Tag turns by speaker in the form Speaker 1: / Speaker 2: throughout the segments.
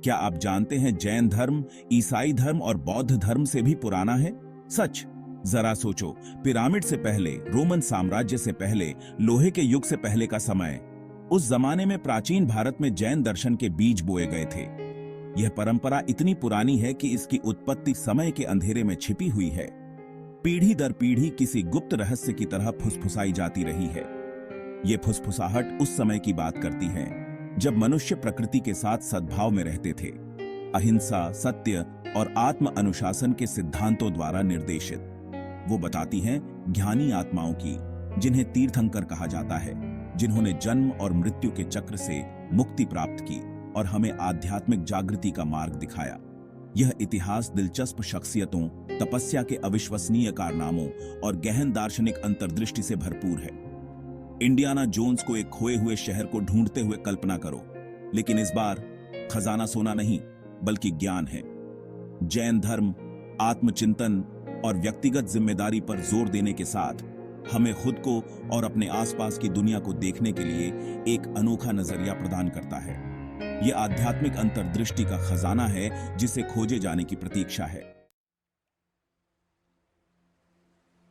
Speaker 1: क्या आप जानते हैं जैन धर्म ईसाई धर्म और बौद्ध धर्म से भी पुराना है? सच। जरा सोचो, पिरामिड से पहले, रोमन साम्राज्य से पहले, लोहे के युग से पहले का समय। उस जमाने में प्राचीन भारत में जैन दर्शन के बीज बोए गए थे। यह परंपरा इतनी पुरानी है कि इसकी उत्पत्ति समय के अंधेरे में छिपी हुई है। पीढ़ी दर पीढ़ी किसी गुप्त रहस्य की तरह फुसफुसाई जाती रही है। यह फुसफुसाहट उस समय की बात करती है जब मनुष्य प्रकृति के साथ सद्भाव में रहते थे, अहिंसा, सत्य और आत्म अनुशासन के सिद्धांतों द्वारा निर्देशित। वो बताती हैं ज्ञानी आत्माओं की, जिन्हें तीर्थंकर कहा जाता है, जिन्होंने जन्म और मृत्यु के चक्र से मुक्ति प्राप्त की और हमें आध्यात्मिक जागृति का मार्ग दिखाया। यह इतिहास दिलचस्प शख्सियतों, तपस्या के अविश्वसनीय कारनामों और गहन दार्शनिक अंतर्दृष्टि से भरपूर है। इंडियाना जोन्स को एक खोए हुए शहर को ढूंढते हुए कल्पना करो, लेकिन इस बार खजाना सोना नहीं बल्कि ज्ञान है। जैन धर्म आत्मचिंतन और व्यक्तिगत जिम्मेदारी पर जोर देने के साथ हमें खुद को और अपने आसपास की दुनिया को देखने के लिए एक अनोखा नजरिया प्रदान करता है। यह आध्यात्मिक अंतर्दृष्टि का खजाना है जिसे खोजे जाने की प्रतीक्षा है।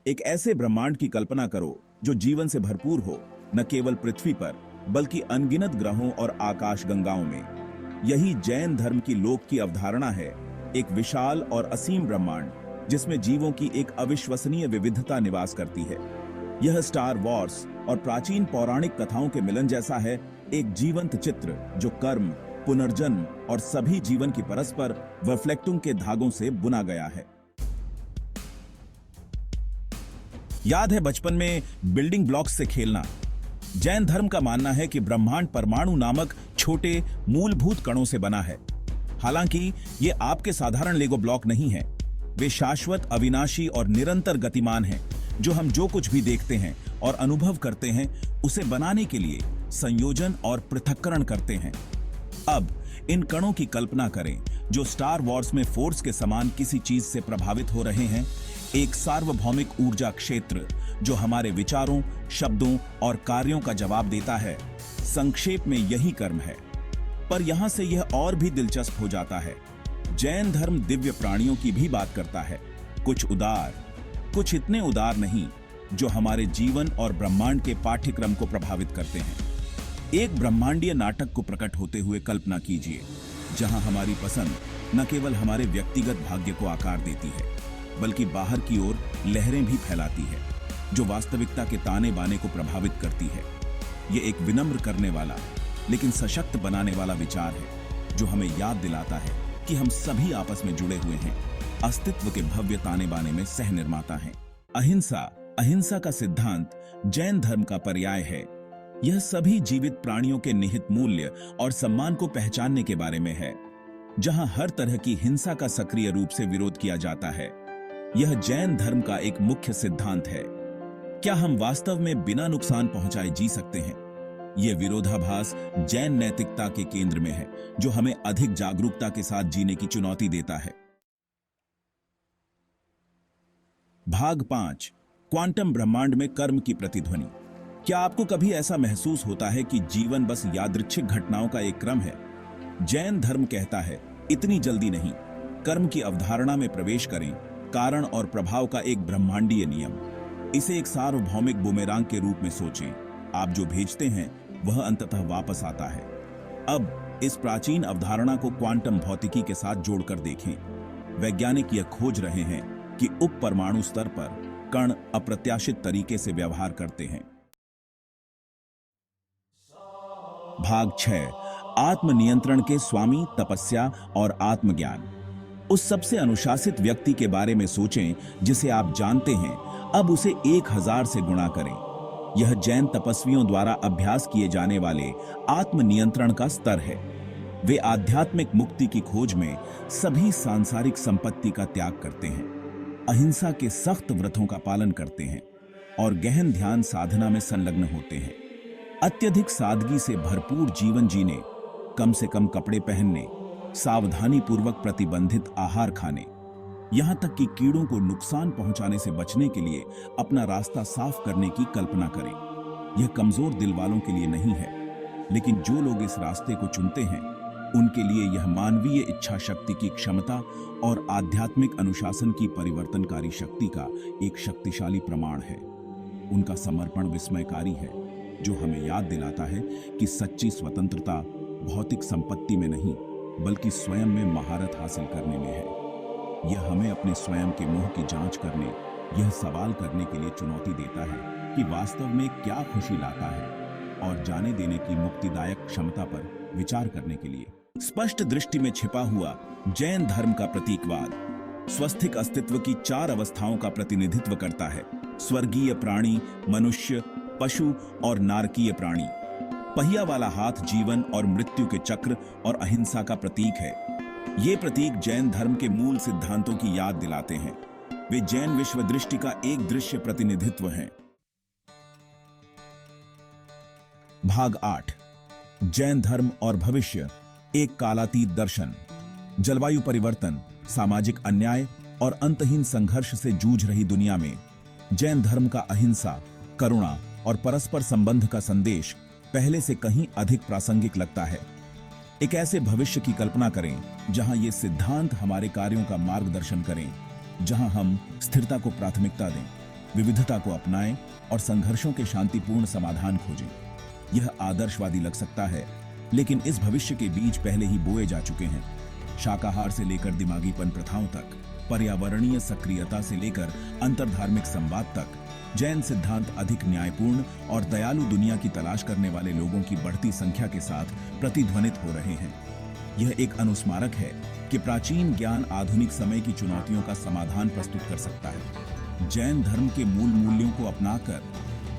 Speaker 1: एक ऐसे ब्रह्मांड की कल्पना करो जो जीवन से भरपूर हो, न केवल पृथ्वी पर बल्कि अनगिनत ग्रहों और आकाश गंगाओं में। यही जैन धर्म की लोक की अवधारणा है, एक विशाल और असीम ब्रह्मांड जिसमें जीवों की एक अविश्वसनीय विविधता निवास करती है। यह स्टार वॉर्स और प्राचीन पौराणिक कथाओं के मिलन जैसा है, एक जीवंत चित्र जो कर्म, पुनर्जन्म और सभी जीवन की परस्पर वर्फ्लेक्टुंग के धागों से बुना गया है। याद है बचपन में बिल्डिंग ब्लॉक्स से खेलना? जैन धर्म का मानना है कि ब्रह्मांड परमाणु नामक छोटे मूलभूत कणों से बना है। हालांकि ये आपके साधारण लेगो ब्लॉक नहीं है। वे शाश्वत, अविनाशी और निरंतर गतिमान हैं, जो हम जो कुछ भी देखते हैं और अनुभव करते हैं उसे बनाने के लिए संयोजन और पृथक्करण करते हैं। अब इन कणों की कल्पना करें जो स्टार वॉर्स में फोर्स के समान किसी चीज से प्रभावित हो रहे हैं, एक सार्वभौमिक ऊर्जा क्षेत्र जो हमारे विचारों, शब्दों और कार्यों का जवाब देता है। संक्षेप में यही कर्म है। पर यहां से यह और भी दिलचस्प हो जाता है। जैन धर्म दिव्य प्राणियों की भी बात करता है, कुछ उदार, कुछ इतने उदार नहीं, जो हमारे जीवन और ब्रह्मांड के पाठ्यक्रम को प्रभावित करते हैं। एक ब्रह्मांडीय नाटक को प्रकट होते हुए कल्पना कीजिए, जहां हमारी पसंद न केवल हमारे व्यक्तिगत भाग्य को आकार देती है, बल्कि बाहर की ओर लहरें भी फैलाती है, जो वास्तविकता के ताने बाने को प्रभावित करती है। यह एक विनम्र करने वाला लेकिन सशक्त बनाने वाला विचार है, जो हमें याद दिलाता है कि हम सभी आपस में जुड़े हुए हैं, अस्तित्व के भव्य ताने बाने में सह निर्माता हैं। अहिंसा का सिद्धांत जैन धर्म का पर्याय है। यह सभी जीवित प्राणियों के निहित मूल्य और सम्मान को पहचानने के बारे में है, जहां हर तरह की हिंसा का सक्रिय रूप से विरोध किया जाता है। यह जैन धर्म का एक मुख्य सिद्धांत है। क्या हम वास्तव में बिना नुकसान पहुंचाए जी सकते हैं? यह विरोधाभास जैन नैतिकता के केंद्र में है, जो हमें अधिक जागरूकता के साथ जीने की चुनौती देता है। भाग 5, क्वांटम ब्रह्मांड में कर्म की प्रतिध्वनि। क्या आपको कभी ऐसा महसूस होता है कि जीवन बस यादृच्छिक घटनाओं का एक क्रम है? जैन धर्म कहता है, इतनी जल्दी नहीं, कर्म की अवधारणा में प्रवेश करें, कारण और प्रभाव का एक ब्रह्मांडीय नियम। इसे एक सार्वभौमिक बुमेरांग के रूप में सोचें। आप जो भेजते हैं वह अंततः वापस आता है। अब इस प्राचीन अवधारणा को क्वांटम भौतिकी के साथ जोड़कर देखें। वैज्ञानिक यह खोज रहे हैं कि उप परमाणु स्तर पर कण अप्रत्याशित तरीके से व्यवहार करते हैं। भाग 6, आत्मनियंत्रण के स्वामी, तपस्या और आत्मज्ञान। उस सबसे अनुशासित व्यक्ति के बारे में सोचें जिसे आप जानते हैं, अब उसे 1000 से गुणा करें। यह जैन तपस्वियों द्वारा अभ्यास किए जाने वाले आत्मनियंत्रण का स्तर है। वे आध्यात्मिक मुक्ति की खोज में सभी सांसारिक संपत्ति का त्याग करते हैं, अहिंसा के सख्त व्रतों का पालन करते हैं और गहन ध्यान साधना में संलग्न होते हैं। अत्यधिक सादगी से भरपूर जीवन जीने, कम से कम कपड़े पहनने, सावधानी पूर्वक प्रतिबंधित आहार खाने, यहां तक कि कीड़ों को नुकसान पहुंचाने से बचने के लिए अपना रास्ता साफ करने की कल्पना करें। यह कमजोर दिल वालों के लिए नहीं है, लेकिन जो लोग इस रास्ते को चुनते हैं उनके लिए यह मानवीय इच्छा शक्ति की क्षमता और आध्यात्मिक अनुशासन की परिवर्तनकारी शक्ति का एक शक्तिशाली प्रमाण है। उनका समर्पण विस्मयकारी है, जो हमें याद दिलाता है कि सच्ची स्वतंत्रता भौतिक संपत्ति में नहीं, बल्कि स्वयं में महारत हासिल करने में है। यह हमें अपने स्वयं के मोह की जांच करने, यह सवाल करने के लिए चुनौती देता है कि वास्तव में क्या खुशी लाता है, और जाने देने की मुक्तिदायक क्षमता पर विचार करने के लिए। स्पष्ट दृष्टि में छिपा हुआ जैन धर्म का प्रतीकवाद स्वस्थिक अस्तित्व की 4 अवस्थाओं का प्रतिनिधित्व करता है: स्वर्गीय प्राणी, मनुष्य, पशु और नारकीय प्राणी। पहिया वाला हाथ जीवन और मृत्यु के चक्र और अहिंसा का प्रतीक है। ये प्रतीक जैन धर्म के मूल सिद्धांतों की याद दिलाते हैं। वे जैन विश्व दृष्टि का एक दृश्य प्रतिनिधित्व हैं। भाग 8, जैन धर्म और भविष्य, एक कालातीत दर्शन। जलवायु परिवर्तन, सामाजिक अन्याय और अंतहीन संघर्ष से जूझ रही दुनिया में जैन धर्म का अहिंसा, करुणा और परस्पर संबंध का संदेश पहले से कहीं अधिक प्रासंगिक लगता है। एक ऐसे भविष्य की कल्पना करें जहां ये सिद्धांत हमारे कार्यों का मार्गदर्शन करें, जहां हम स्थिरता को प्राथमिकता दें, विविधता को अपनाएं और संघर्षों के शांतिपूर्ण समाधान खोजें। यह आदर्शवादी लग सकता है, लेकिन इस भविष्य के बीज पहले ही बोए जा चुके हैं। शाकाहार से लेकर दिमागीपन प्रथाओं तक, पर्यावरणीय सक्रियता से लेकर अंतर्धार्मिक संवाद तक, जैन सिद्धांत अधिक न्यायपूर्ण और दयालु दुनिया की तलाश करने वाले लोगों की बढ़ती संख्या के साथ प्रतिध्वनित हो रहे हैं। यह एक अनुस्मारक है कि प्राचीन ज्ञान आधुनिक समय की चुनौतियों का समाधान प्रस्तुत कर सकता है। जैन धर्म के मूल मूल्यों को अपनाकर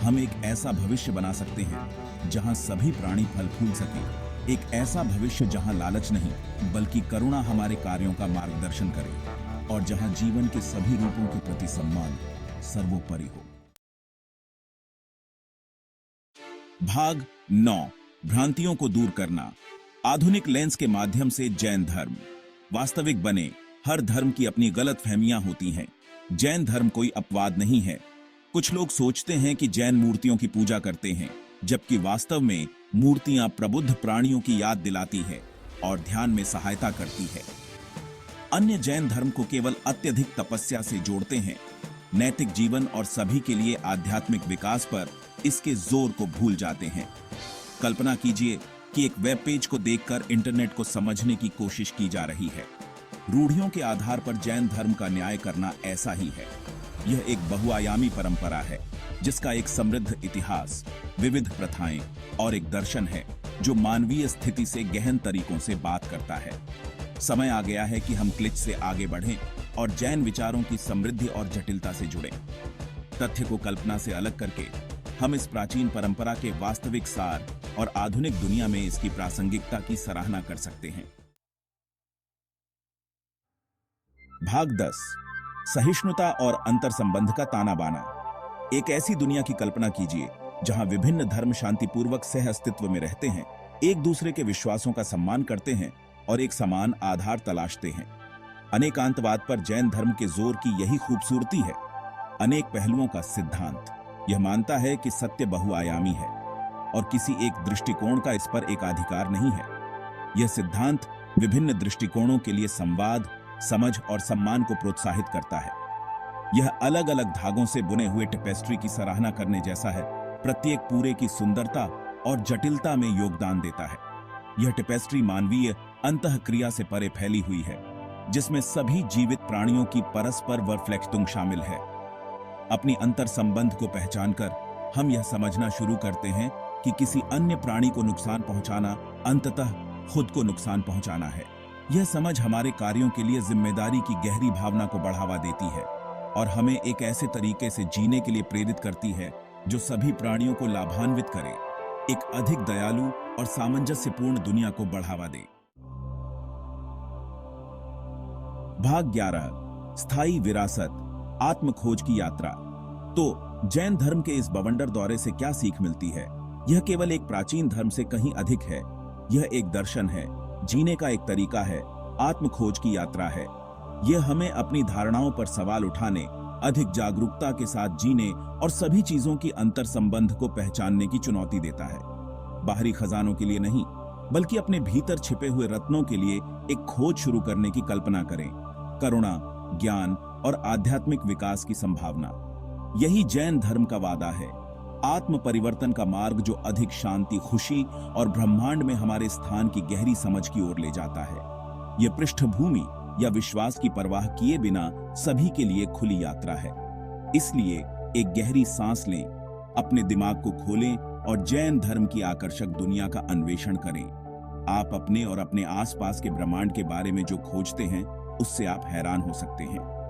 Speaker 1: हम एक ऐसा भविष्य बना सकते हैं जहां सभी प्राणी फल फूल सके, एक ऐसा भविष्य जहां लालच नहीं बल्कि करुणा हमारे कार्यों का मार्गदर्शन करे, और जहां जीवन के सभी रूपों के प्रति सम्मान सर्वोपरि हो। भाग 9, भ्रांतियों को दूर करना। आधुनिक लेंस के माध्यम से जैन धर्म। वास्तविक बने, हर धर्म की अपनी गलतफहमियां होती हैं। जैन धर्म कोई अपवाद नहीं है। कुछ लोग सोचते हैं कि जैन मूर्तियों की पूजा करते हैं, जबकि वास्तव में मूर्तियां प्रबुद्ध प्राणियों की याद दिलाती है और ध्यान में सहायता करती है। अन्य जैन धर्म को केवल अत्यधिक तपस्या से जोड़ते हैं, नैतिक जीवन और सभी के लिए आध्यात्मिक विकास पर इसके जोर को भूल जाते हैं। कल्पना कीजिए कि एक वेब पेज को देखकर इंटरनेट को समझने की कोशिश की जा रही है। रूढ़ियों के आधार पर जैन धर्म का न्याय करना ऐसा ही है। यह एक बहुआयामी परंपरा है जिसका एक समृद्ध इतिहास, विविध प्रथाएं और एक दर्शन है जो मानवीय स्थिति से गहन तरीकों से बात करता है। समय आ गया है कि हम क्लिच से आगे बढ़ें और जैन विचारों की समृद्धि और जटिलता से जुड़ें। तथ्य को कल्पना से अलग करके हम इस प्राचीन परंपरा के वास्तविक सार और आधुनिक दुनिया में इसकी प्रासंगिकता की सराहना कर सकते हैं। भाग 10, सहिष्णुता और अंतर संबंध का ताना बाना। एक ऐसी दुनिया की कल्पना कीजिए जहां विभिन्न धर्म शांतिपूर्वक सह अस्तित्व में रहते हैं, एक दूसरे के विश्वासों का सम्मान करते हैं और एक समान आधार तलाशते हैं। अनेकांतवाद पर जैन धर्म के जोर की यही खूबसूरती है। अनेक पहलुओं का सिद्धांत यह मानता है कि सत्य बहुआयामी है और किसी एक दृष्टिकोण का इस पर एकाधिकार नहीं है। यह सिद्धांत विभिन्न दृष्टिकोणों के लिए संवाद, समझ और सम्मान को प्रोत्साहित करता है। यह अलग अलग धागों से बुने हुए टेपेस्ट्री की सराहना करने जैसा है। प्रत्येक पूरे की सुंदरता और जटिलता में योगदान देता है। यह टेपेस्ट्री मानवीय अंतःक्रिया से परे फैली हुई है, जिसमें सभी जीवित प्राणियों की परस्पर वर्फ्लेक्टुंग शामिल है। अपनी अंतर संबंध को पहचानकर हम यह समझना शुरू करते हैं कि किसी अन्य प्राणी को नुकसान पहुंचाना अंततः खुद को नुकसान पहुंचाना है। यह समझ हमारे कार्यों के लिए जिम्मेदारी की गहरी भावना को बढ़ावा देती है और हमें एक ऐसे तरीके से जीने के लिए प्रेरित करती है जो सभी प्राणियों को लाभान्वित करे, एक अधिक दयालु और सामंजस्यपूर्ण दुनिया को बढ़ावा दे। भाग 11, स्थायी विरासत, आत्म खोज की यात्रा। तो जैन धर्म के इस बवंडर दौरे से क्या सीख मिलती है? यह केवल एक प्राचीन धर्म से कहीं अधिक है। यह एक दर्शन है, जीने का एक तरीका है, आत्म खोज की यात्रा है। यह हमें अपनी धारणाओं पर सवाल उठाने, अधिक जागरूकता के साथ जीने और सभी चीजों की अंतर संबंध को पहचानने की चुनौती देता है। बाहरी खजानों के लिए नहीं, बल्कि अपने भीतर छिपे हुए रत्नों के लिए एक खोज शुरू करने की कल्पना करें। करुणा, ज्ञान और आध्यात्मिक विकास की संभावना, यही जैन धर्म का वादा है। आत्म परिवर्तन का मार्ग जो अधिक शांति, खुशी और ब्रह्मांड में हमारे स्थान की गहरी समझ की ओर ले जाता है। यह पृष्ठभूमि या विश्वास की परवाह किए बिना सभी के लिए खुली यात्रा है। इसलिए एक गहरी सांस लें, अपने दिमाग को खोलें और जैन धर्म की आकर्षक दुनिया का अन्वेषण करें। आप अपने और अपने आसपास के ब्रह्मांड के बारे में जो खोजते हैं, उससे आप हैरान हो सकते हैं।